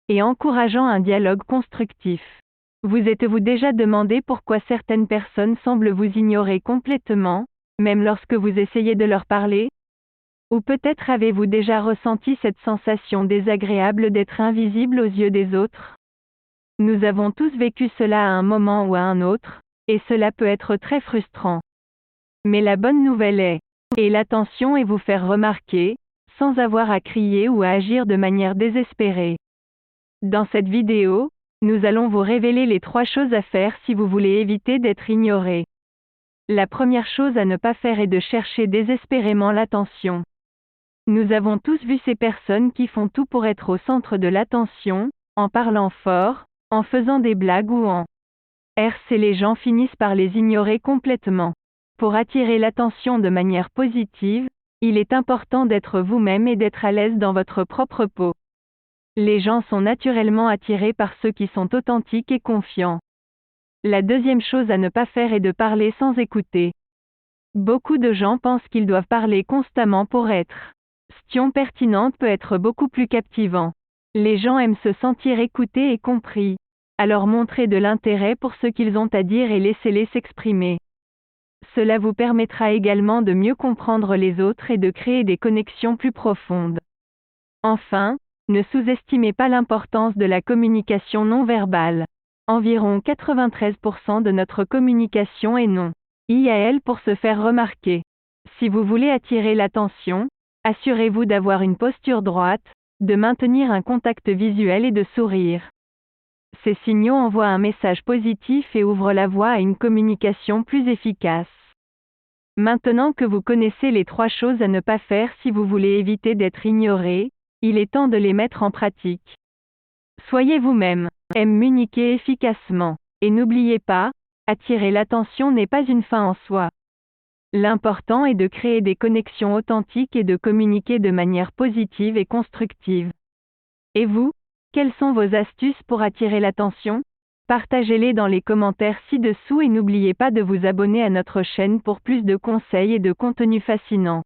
et encourageant un dialogue constructif. Vous êtes-vous déjà demandé pourquoi certaines personnes semblent vous ignorer complètement, même lorsque vous essayez de leur parler? Ou peut-être avez-vous déjà ressenti cette sensation désagréable d'être invisible aux yeux des autres? Nous avons tous vécu cela à un moment ou à un autre, et cela peut être très frustrant. Mais la bonne nouvelle est, et l'attention et vous faire remarquer, sans avoir à crier ou à agir de manière désespérée. Dans cette vidéo, nous allons vous révéler les 3 choses à faire si vous voulez éviter d'être ignoré. La première chose à ne pas faire est de chercher désespérément l'attention. Nous avons tous vu ces personnes qui font tout pour être au centre de l'attention, en parlant fort, en faisant des blagues ou en et les gens finissent par les ignorer complètement. Pour attirer l'attention de manière positive, il est important d'être vous-même et d'être à l'aise dans votre propre peau. Les gens sont naturellement attirés par ceux qui sont authentiques et confiants. La deuxième chose à ne pas faire est de parler sans écouter. Beaucoup de gens pensent qu'ils doivent parler constamment pour être. Question pertinente peut être beaucoup plus captivant. Les gens aiment se sentir écoutés et compris. Alors montrez de l'intérêt pour ce qu'ils ont à dire et laissez-les s'exprimer. Cela vous permettra également de mieux comprendre les autres et de créer des connexions plus profondes. Enfin, ne sous-estimez pas l'importance de la communication non verbale. Environ 93% de notre communication est non-verbale pour se faire remarquer. Si vous voulez attirer l'attention, assurez-vous d'avoir une posture droite, de maintenir un contact visuel et de sourire. Ces signaux envoient un message positif et ouvrent la voie à une communication plus efficace. Maintenant que vous connaissez les 3 choses à ne pas faire si vous voulez éviter d'être ignoré, il est temps de les mettre en pratique. Soyez vous-même, communiquez efficacement, et n'oubliez pas, attirer l'attention n'est pas une fin en soi. L'important est de créer des connexions authentiques et de communiquer de manière positive et constructive. Et vous, quelles sont vos astuces pour attirer l'attention? Partagez-les dans les commentaires ci-dessous et n'oubliez pas de vous abonner à notre chaîne pour plus de conseils et de contenus fascinants.